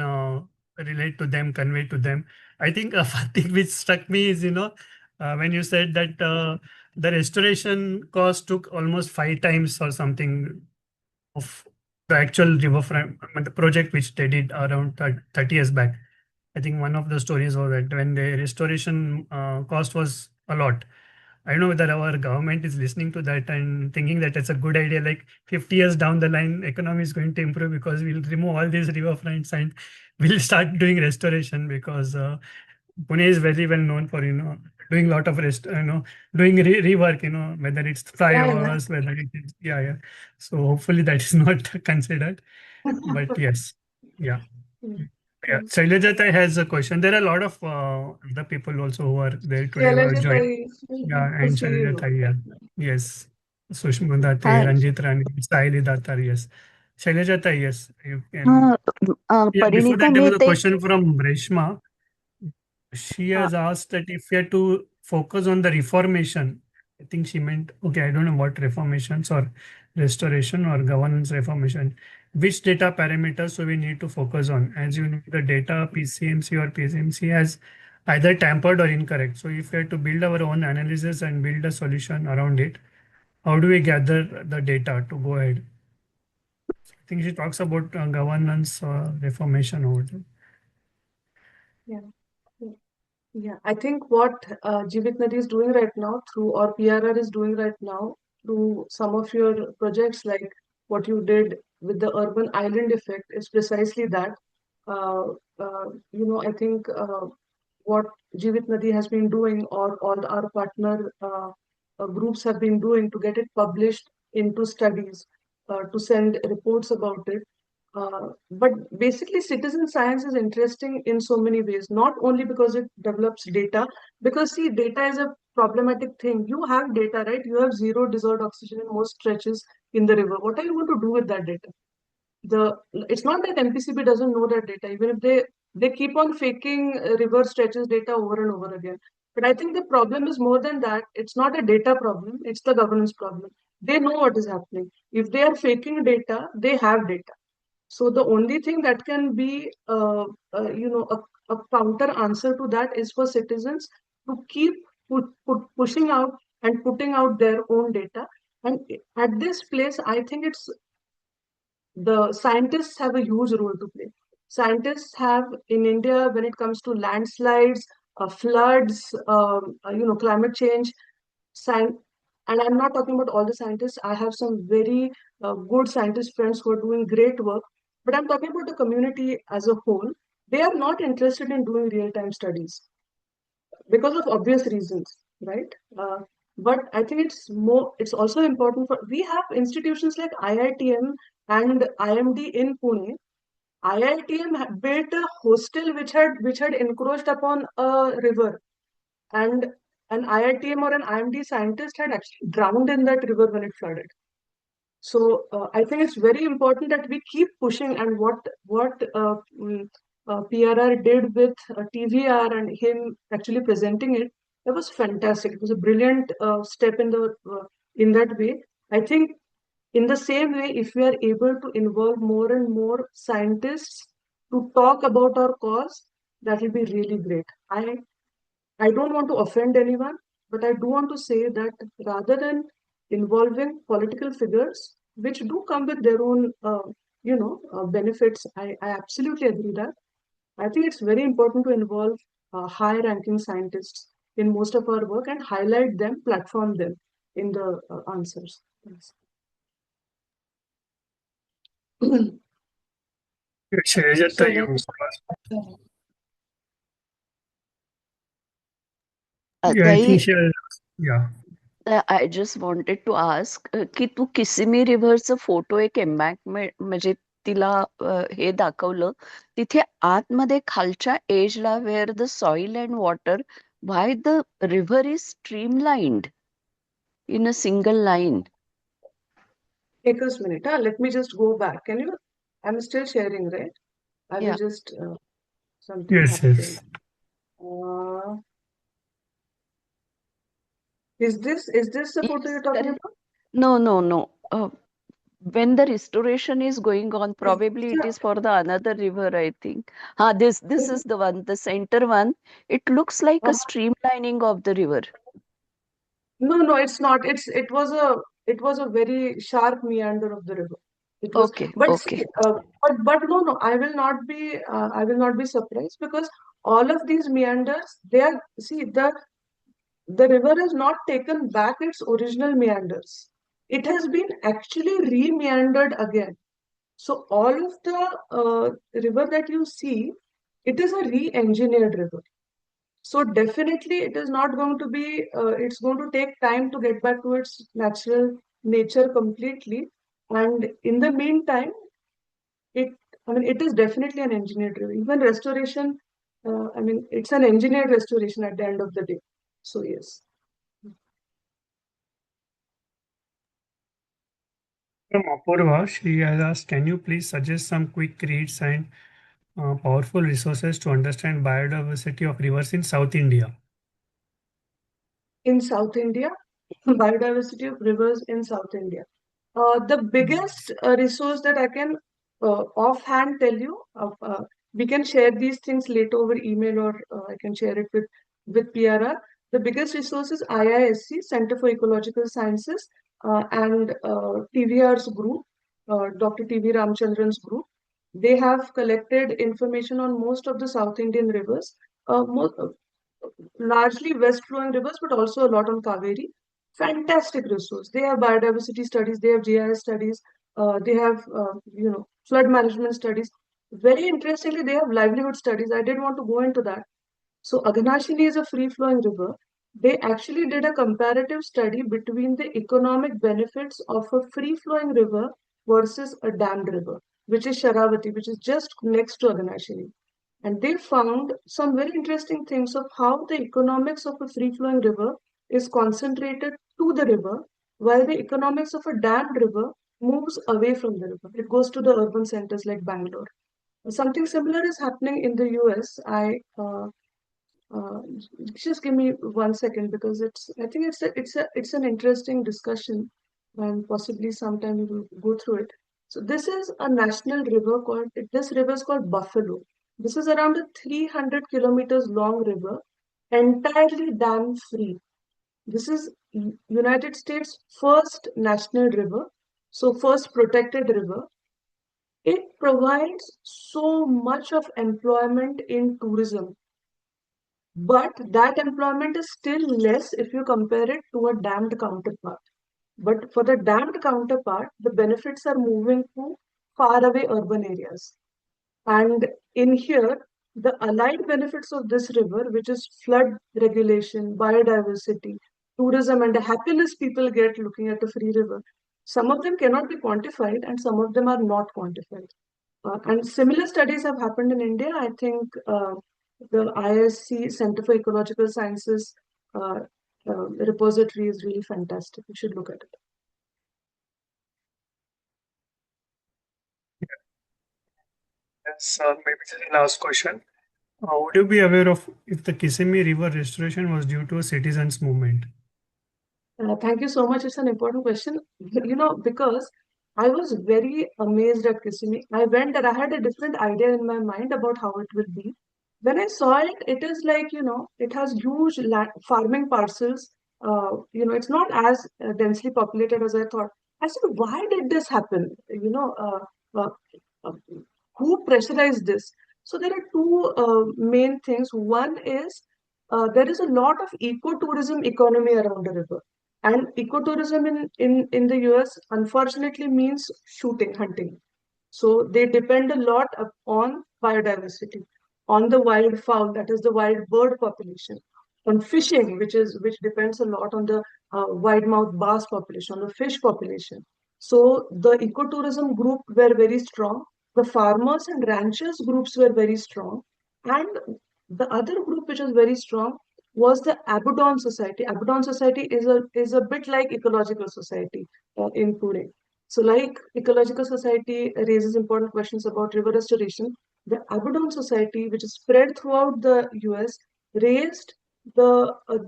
relate to them, convey to them. I think one thing which struck me is when you said that the restoration cost took almost 5 times or something of the actual riverfront, the project which they did around 30 years back. I think one of the stories was that when the restoration cost was a lot. I don't know whether our government is listening to that and thinking that it's a good idea. Like 50 years down the line, economy is going to improve because we'll remove all these riverfronts and we'll start doing restoration because Pune is very well known for doing a lot of doing rework. Whether it's Yeah, yeah. flyovers, whether it is yeah. So hopefully that is not considered. But yes, yeah. Mm, Yeah, mm. Shailajata has a question. There are a lot of other people also who are there today who have Shailaja joined. Tai, Yeah, good to and see you. Shailajata, yeah. Yes. Sushma Date, Hi, Ranjit Rani, Sahili Datar, yes. Shailajata, yes. You can. Yeah, before Parineeta, that, there may was I a take question from Reshma. She uh, has asked that if we had to focus on the reformation, I think she meant, okay, I don't know what reformations or restoration or governance reformation. which data parameters so we need to focus on. As you know, the data PCMC or PSMC has either tampered or incorrect. So if we have to build our own analysis and build a solution around it, how do we gather the data to go ahead? I think she talks about governance reformation over there. Yeah. Yeah, I think what Jeevit Nadi is doing right now through, or PRR is doing right now through some of your projects, like what you did with the urban island effect, is precisely that. Uh, I think what Jeevit Nadi has been doing, or all our partner groups have been doing to get it published into studies, to send reports about it. But basically, citizen science is interesting in so many ways, not only because it develops data, because see, data is a problematic thing. You have data, right? You have zero dissolved oxygen in most stretches in the river. What are you going to do with that data? It's not that MPCB doesn't know that data, even if they keep on faking river stretches data over and over again. But I think the problem is more than that. It's not a data problem, it's the governance problem. They know what is happening. If they are faking data, they have data. So the only thing that can be, a counter answer to that is for citizens to keep pushing out and putting out their own data. And at this place, I think it's the scientists have a huge role to play. Scientists have in India, when it comes to landslides, floods, climate change, science, and I'm not talking about all the scientists. I have some very good scientist friends who are doing great work, but I'm talking about the community as a whole. They are not interested in doing real-time studies because of obvious reasons, right? But I think it's also important for, we have institutions like IITM and IMD in Pune. IITM built a hostel which had encroached upon a river, and an IITM or an IMD scientist had actually drowned in that river when it flooded. So I think it's very important that we keep pushing. And what PRR did with TVR and him actually presenting it, that was fantastic. It was a brilliant step in that way. I think in the same way, if we are able to involve more and more scientists to talk about our cause, that will be really great. I don't want to offend anyone, but I do want to say that rather than involving political figures, which do come with their own, benefits, I absolutely agree that. I think it's very important to involve high-ranking scientists in most of our work and highlight them, platform them in the answers. Thanks. Shreya, So you let yeah, I think ताई she, yeah. I just wanted to ask की तू किसिमी रिव्हरचं photo एक एम्बॅकमेंट म्हणजे तिला हे दाखवलं तिथे आतमध्ये खालच्या एजला where the soil and water why the river is streamlined in a single line take us a minute. Let me just go back. Can you? I'm still sharing, right? I will या just something Yes, happened. yes. Uh, is this the photo yes you're talking correct about? No no no when the restoration is going on probably it Yeah. is for the another river I think this is the one, the center one. It looks like a Uh, streamlining of the river. no, it's not. It was a very sharp meander of the river. It was, Okay, but okay. see, but no, I will not be surprised, because all of these meanders, they are, see, the river has not taken back its original meanders. It has been actually re-meandered again. So all of the river that you see, it is a re-engineered river. So definitely it is not going to be, it's going to take time to get back to its natural nature completely. And in the meantime, it, I mean, it is definitely an engineered river. Even restoration, it's an engineered restoration at the end of the day. So yes. From Apurva, she has asked, can you please suggest some quick reads and powerful resources to understand biodiversity of rivers in South India? In South India, biodiversity of rivers in South India. The biggest resource that I can offhand tell you. We can share these things later over email, or I can share it with PRR. The biggest resource is IISC, Center for Ecological Sciences, and TVR's group, Dr. TV Ramchandran's group. They have collected information on most of the South Indian rivers, largely west flowing rivers, but also a lot on Kaveri. Fantastic resource. They have biodiversity studies, they have GIS studies, they have flood management studies. Very interestingly, they have livelihood studies. I did want to go into that. So Aghanashini is a free-flowing river. They actually did a comparative study between the economic benefits of a free-flowing river versus a dammed river, which is Sharavati, which is just next to Aghanashini. And they found some very interesting things of how the economics of a free-flowing river is concentrated to the river, while the economics of a dammed river moves away from the river. It goes to the urban centers like Bangalore. Something similar is happening in the US. Uh, just give me 1 second, because I think it's an interesting discussion, and possibly sometime we will go through it. So this is a national river this river is called Buffalo. This is around a 300 kilometers long river, entirely dam free. This is United States' first national river, so first protected river. It provides so much of employment in tourism, but that employment is still less if you compare it to a dammed counterpart. But for the dammed counterpart, the benefits are moving to faraway urban areas. And in here, the allied benefits of this river, which is flood regulation, biodiversity, tourism, and the happiness people get looking at a free river, some of them cannot be quantified and some of them are not quantified. And similar studies have happened in India. I think the ISC Center for Ecological Sciences uh, repository is really fantastic. You should look at it. Yes, maybe the last question. Would you be aware of if the Kissimmee River restoration was due to a citizens' movement? Thank you so much. It's an important question. Because I was very amazed at Kissimmee. I went there, I had a different idea in my mind about how it will be. When I saw it, it is like, it has huge farming parcels. It's not as densely populated as I thought. I said, why did this happen? Uh, uh, who pressurized this? So there are two main things. One is there is a lot of ecotourism economy around the river. And ecotourism in the US unfortunately means shooting, hunting. So they depend a lot on biodiversity, on the wildfowl, that is the wild bird population, on fishing, which depends a lot on the wide-mouthed bass population, on the fish population. So the ecotourism group were very strong. The farmers and ranchers groups were very strong. And the other group which was very strong was the Abudan Society. Abudan Society is a bit like Ecological Society in Pune. So, like Ecological Society raises important questions about river restoration, the Abudan Society, which is spread throughout the US, raised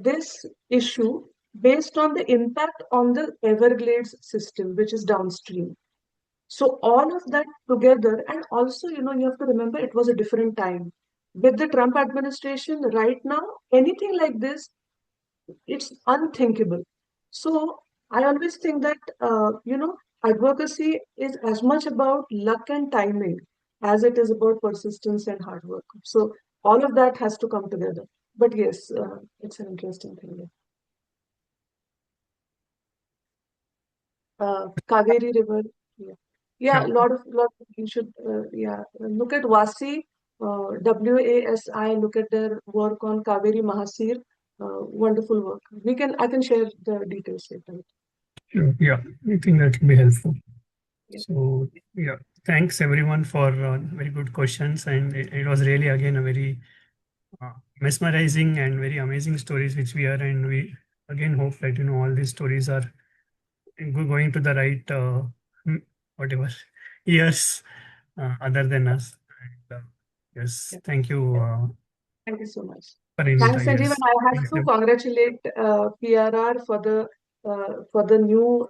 this issue based on the impact on the Everglades system, which is downstream. So all of that together, and also, you have to remember it was a different time. With the Trump administration right now, anything like this, it's unthinkable. So I always think that, advocacy is as much about luck and timing as it is about persistence and hard work. So all of that has to come together. But yes, it's an interesting thing. Kaveri River. Yeah, yeah. Sure. Lot of you should look at Wasi, WASI. Look at their work on Kaveri Mahasir. Wonderful work. I can share the details later. Sure. Yeah, I think that will be helpful. Yeah. So, yeah, thanks everyone for very good questions. And it was really, again, a very mesmerizing and very amazing stories which we are. And we again hope that, all these stories are going to the right, whatever, ears other than us. And, yes, Yeah. thank you, Thank you so much. Parineeta. Thanks, Sanjeev. Yes. And I have Thanks, to congratulate PRR for the new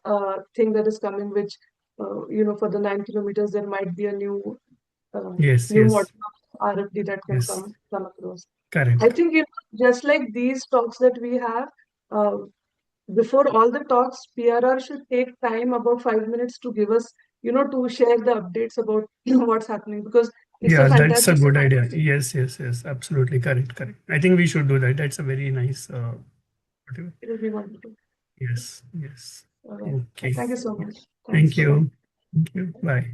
thing that is coming, which for the 9 kilometers, there might be a new Yes, new yes, model of RFD that can yes. come across. I Correct. think just like these talks that we have, uh, before all the talks, PRR should take time, about 5 minutes, to give us, to share the updates about what's happening, because it's a Yeah, that's a fantastic good idea. service. Yes, yes, yes. Absolutely correct. Correct. I think we should do that. That's a very nice. Whatever. It will be wonderful. Yes, yes. All right. Okay. Thank you so much. Thanks. Thank Bye bye. you. Thank you. Bye.